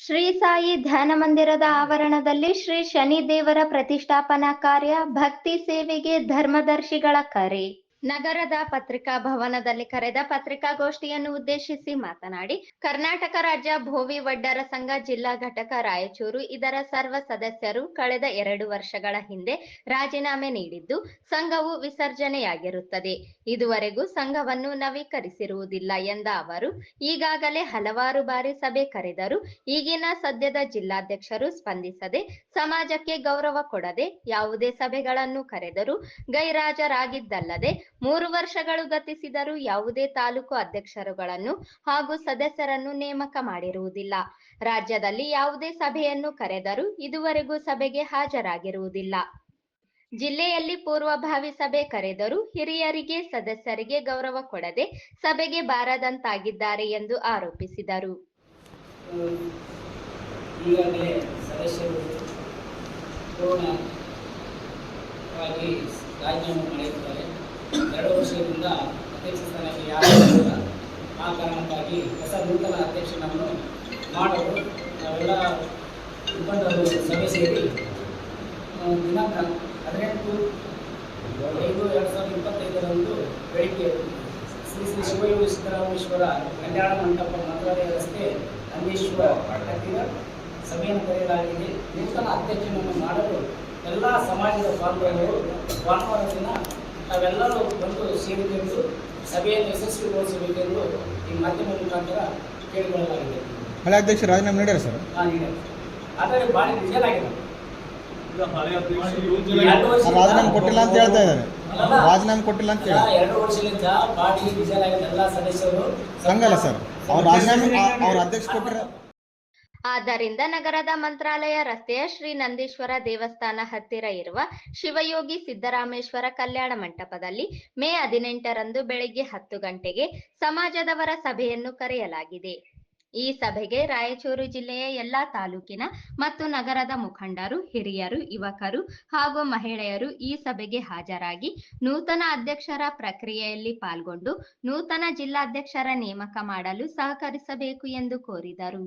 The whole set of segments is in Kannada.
ಶ್ರೀ ಸಾಯಿ ಧ್ಯಾನ ಮಂದಿರದ ಆವರಣದಲ್ಲಿ ಶ್ರೀ ಶನಿ ದೇವರ ಪ್ರತಿಷ್ಠಾಪನಾ ಕಾರ್ಯ, ಭಕ್ತಿ ಸೇವೆಗೆ ಧರ್ಮದರ್ಶಿಗಳ ಕರೆ. ನಗರದ ಪತ್ರಿಕಾ ಭವನದಲ್ಲಿ ಕರೆದ ಪತ್ರಿಕಾಗೋಷ್ಠಿಯನ್ನು ಉದ್ದೇಶಿಸಿ ಮಾತನಾಡಿ, ಕರ್ನಾಟಕ ರಾಜ್ಯ ಭೋವಿ ವಡ್ಡರ ಸಂಘ ಜಿಲ್ಲಾ ಘಟಕ ರಾಯಚೂರು ಇದರ ಸರ್ವ ಸದಸ್ಯರು ಕಳೆದ 2 ವರ್ಷಗಳ ಹಿಂದೆ ರಾಜೀನಾಮೆ ನೀಡಿದ್ದು ಸಂಘವು ವಿಸರ್ಜನೆಯಾಗಿರುತ್ತದೆ. ಇದುವರೆಗೂ ಸಂಘವನ್ನು ನವೀಕರಿಸಿರುವುದಿಲ್ಲ ಎಂದ ಅವರು, ಈಗಾಗಲೇ ಹಲವಾರು ಬಾರಿ ಸಭೆ ಕರೆದರೂ ಈಗಿನ ಸದ್ಯದ ಜಿಲ್ಲಾಧ್ಯಕ್ಷರು ಸ್ಪಂದಿಸದೆ, ಸಮಾಜಕ್ಕೆ ಗೌರವ ಕೊಡದೆ ಯಾವುದೇ ಸಭೆಗಳನ್ನು ಕರೆದರೂ ಗೈರಾಜರಾಗಿದ್ದಲ್ಲದೆ 3 ವರ್ಷಗಳು ಗತಿಸಿದರೂ ಯಾವುದೇ ತಾಲೂಕು ಅಧ್ಯಕ್ಷರುಗಳನ್ನು ಹಾಗೂ ಸದಸ್ಯರನ್ನು ನೇಮಕ ಮಾಡಿರುವುದಿಲ್ಲ. ರಾಜ್ಯದಲ್ಲಿ ಯಾವುದೇ ಸಭೆಯನ್ನು ಕರೆದರೂ ಇದುವರೆಗೂ ಸಭೆಗೆ ಹಾಜರಾಗಿರುವುದಿಲ್ಲ. ಜಿಲ್ಲೆಯಲ್ಲಿ ಪೂರ್ವಭಾವಿ ಸಭೆ ಕರೆದರೂ ಹಿರಿಯರಿಗೆ, ಸದಸ್ಯರಿಗೆ ಗೌರವ ಕೊಡದೆ ಸಭೆಗೆ ಬಾರದಂತಾಗಿದ್ದಾರೆ ಎಂದು ಆರೋಪಿಸಿದರು. ಈಗಾಗಲೇ ಸದಸ್ಯರು ರಾಜೀನಾಮೆ ಮಾಡಿರುತ್ತಾರೆ. 2 ವರ್ಷದಿಂದ ಅಧ್ಯಕ್ಷ ಸ್ಥಾನಕ್ಕೆ ಯಾರು ಆ ಕಾರಣಕ್ಕಾಗಿ ಹೊಸ ನೂತನ ಅಧ್ಯಕ್ಷನನ್ನು ಮಾಡಲು ನಾವೆಲ್ಲ ಮುಖಂಡರು ಸಭೆ ಸೇರಿ ದಿನಾಂಕ 18/5/2025 ಬೆಳಿಗ್ಗೆ ಶ್ರೀ ಶ್ರೀ ಶಿವಯೋಗಿ ಸಿದ್ದರಾಮೇಶ್ವರ ಕಲ್ಯಾಣ ಮಂಟಪ ಮಂತ್ರಾಲಯ ರಸ್ತೆ ನಂದೀಶ್ವರ ಹತ್ತಿರ ಸಭೆಯನ್ನು ಕರೆಯಲಾಗಿದೆ. ನೂತನ ಅಧ್ಯಕ್ಷನನ್ನು ಮಾಡಲು ಎಲ್ಲ ಸಮಾಜದ ಪಾಲ್ಗೊಳ್ಳುವರು ಭಾನುವಾರ ದಿನ ನಾವೆಲ್ಲರೂ ಬಂದು ಸೇರಿಕೊಂಡು ಸಭೆಯನ್ನು ಯಶಸ್ವಿಗೊಳಿಸಬೇಕೆಂದು ಈ ಮಾಧ್ಯಮ ಮುಖಾಂತರ ಕೇಳಿಕೊಳ್ಳಲಾಗಿದೆ. ಹಳೆ ಅಧ್ಯಕ್ಷ ರಾಜೀನಾಮೆ ನೀಡ್ಯಾರ ಸರ್? ಆದರೆ ಭಾಳ ರಿಜಲ್ ಆಗಿದೆ. ರಾಜೀನಾಮೆ ಕೊಟ್ಟಿಲ್ಲ ಅಂತ ಹೇಳ್ತಾ ಇದ್ದಾರೆ. ರಾಜೀನಾಮೆ ಕೊಟ್ಟಿಲ್ಲ ಅಂತ ಹೇಳಿ 2 ವರ್ಷದಿಂದ ಬಾಡಿ ರಿಜಲ್ ಆಗಿದೆ. ಎಲ್ಲ ಸದಸ್ಯರು ಹಂಗಲ್ಲ ಸರ್, ಅವ್ರ ರಾಜೀನಾಮೆ ಅವ್ರ ಅಧ್ಯಕ್ಷ ಕೊಟ್ಟಿರ. ಆದ್ದರಿಂದ ನಗರದ ಮಂತ್ರಾಲಯ ರಸ್ತೆಯ ಶ್ರೀ ನಂದೀಶ್ವರ ದೇವಸ್ಥಾನ ಹತ್ತಿರ ಇರುವ ಶಿವಯೋಗಿ ಸಿದ್ದರಾಮೇಶ್ವರ ಕಲ್ಯಾಣ ಮಂಟಪದಲ್ಲಿ ಮೇ 18ರಂದು ಬೆಳಗ್ಗೆ 10 ಗಂಟೆಗೆ ಸಮಾಜದವರ ಸಭೆಯನ್ನು ಕರೆಯಲಾಗಿದೆ. ಈ ಸಭೆಗೆ ರಾಯಚೂರು ಜಿಲ್ಲೆಯ ಎಲ್ಲಾ ತಾಲೂಕಿನ ಮತ್ತು ನಗರದ ಮುಖಂಡರು, ಹಿರಿಯರು, ಯುವಕರು ಹಾಗೂ ಮಹಿಳೆಯರು ಈ ಸಭೆಗೆ ಹಾಜರಾಗಿ ನೂತನ ಅಧ್ಯಕ್ಷರ ಪ್ರಕ್ರಿಯೆಯಲ್ಲಿ ಪಾಲ್ಗೊಂಡು ನೂತನ ಜಿಲ್ಲಾಧ್ಯಕ್ಷರ ನೇಮಕ ಮಾಡಲು ಸಹಕರಿಸಬೇಕು ಎಂದು ಕೋರಿದರು.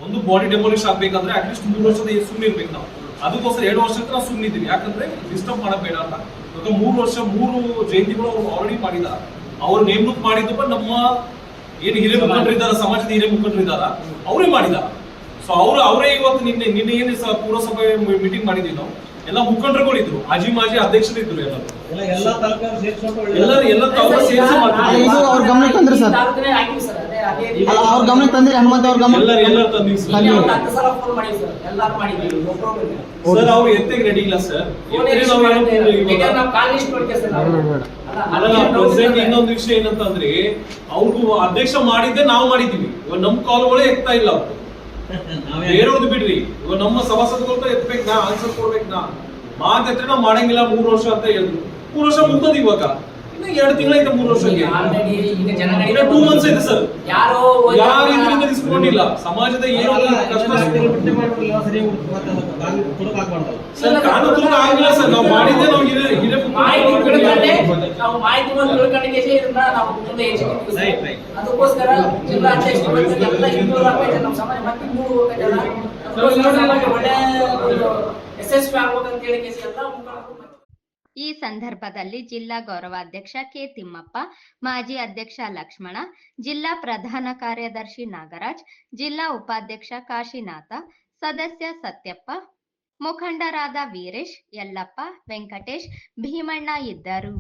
ಒಂದು ಬಾಡಿ ಡೆಮೋಲಿಷ್ ಆಗ್ಬೇಕಂದ್ರೆ ಅಟ್ಲೀಸ್ಟ್ 3 ವರ್ಷದ ಸುಮ್ಮನೆ ಇರ್ಬೇಕು ನಾವು. ಅದಕ್ಕೋಸ್ಕರ 2 ವರ್ಷಕ್ಕೆ ನಾವು ಸುಮ್ಮನೆ ಇದ್ದೀವಿ. ಯಾಕಂದ್ರೆ ಡಿಸ್ಟರ್ಬ್ ಮಾಡಬೇಡ ಅಂತ. ಇವಾಗ 3 ವರ್ಷ 3 ಜಯಂತಿಗಳು ಅವ್ರು ಆಲ್ರೆಡಿ ಮಾಡಿದ್ದಾರೆ. ಅವ್ರು ನೇಮಕ ಮಾಡಿದ್ದು ನಮ್ಮ ಏನು ಹಿರಿಯ ಮುಖಂಡರು ಇದ್ದಾರೆ, ಸಮಾಜದ ಹಿರಿಯ ಮುಖಂಡರು ಇದ್ದಾರ, ಅವರೇ ಮಾಡಿದಾರ. ಸೊ ಅವರೇ ಇವತ್ತು ನಿನ್ನೆ ಏನು ಪುರಸಭೆ ಮೀಟಿಂಗ್ ಮಾಡಿದ್ವಿ ನಾವು. ಎಲ್ಲ ಮುಖಂಡರುಗಳು ಇದ್ರು, ಮಾಜಿ ಅಧ್ಯಕ್ಷರು ಇದ್ರು, ಎಲ್ಲರೂ ಸೇರಿಸಿ ಮಾಡ್ತಾರೆ. ಅವ್ರ ಗಮನಕ್ಕೆ ತಂದ್ರಿ ಸರ್? ಅವ್ರ ಗಮನಕ್ಕೆ ತಂದ್ರಿ? ಹನುಮಂತ ಅವ್ರ ಗಮನ ಎಲ್ಲರೂ ತಂದ್ವಿ ಸರ್. ಅವ್ರು ಎತ್ತೆಗೆ ರೆಡಿ ಇಲ್ಲ ಸರ್. ಪ್ರೆಸಿಡೆಂಟ್ ಇನ್ನೊಂದು ವಿಷಯ ಏನಂತಂದ್ರೆ, ಅವ್ರಿಗೂ ಅಧ್ಯಕ್ಷ ಮಾಡಿದ್ದೆ ನಾವು ಮಾಡಿದೀವಿ. ಇವಾಗ ನಮ್ ಕಾಲ್ಗಳೇ ಎತ್ತಾ ಇಲ್ಲ ಅವ್ರು. ಬೇರೆಯವ್ರದ್ದು ಬಿಡ್ರಿ, ಇವಾಗ ನಮ್ಮ ಸಭಾಸದಗಳು ಎತ್ಬೇಕು, ನಾ ಆನ್ಸರ್ ಕೊಡ್ಬೇಕು. ಮಾತೆತ್ರೆ ನಾವು ಮಾಡಂಗಿಲ್ಲ 3 ವರ್ಷ ಅಂತ ಹೇಳಿದ್ರು. 3 ವರ್ಷ ಮುಗ್ದದ ಇವಾಗ. ಇನ್ನು 2 ತಿಂಗಳಾಯ್ತು 3 ವರ್ಷಕ್ಕೆ. 2 ಮಂತ್ಸ್ ಆಯ್ತು ಸರ್. ಯಾರು ಇದರಿಂದ ಇಸ್ಕೊಂಡಿಲ್ಲ. ಸಮಾಜದ ಏನೋ ಕಷ್ಟ ಸರ್, ಕಾನೂನು ಆಗಿಲ್ಲ ಸರ್. ನಾವು ಮಾಡಿದ್ದೆ ನಾವು ಅದಕ್ಕೋಸ್ಕರ ಜಿಲ್ಲಾಧ್ಯಕ್ಷ ಯಶಸ್ವಿ ಆಗ್ಬೇಕಂತ ಹೇಳಿ ಈ ಸಂದರ್ಭದಲ್ಲಿ ಜಿಲ್ಲಾ ಗೌರವಾಧ್ಯಕ್ಷ ಕೆ ತಿಮ್ಮಪ್ಪ, ಮಾಜಿ ಅಧ್ಯಕ್ಷ ಲಕ್ಷ್ಮಣ, ಜಿಲ್ಲಾ ಪ್ರಧಾನ ಕಾರ್ಯದರ್ಶಿ ನಾಗರಾಜ್, ಜಿಲ್ಲಾ ಉಪಾಧ್ಯಕ್ಷ ಕಾಶಿನಾಥ, ಸದಸ್ಯ ಸತ್ಯಪ್ಪ, ಮುಖಂಡರಾದ ವೀರೇಶ್, ಯಲ್ಲಪ್ಪ, ವೆಂಕಟೇಶ್, ಭೀಮಣ್ಣ ಇದ್ದರು.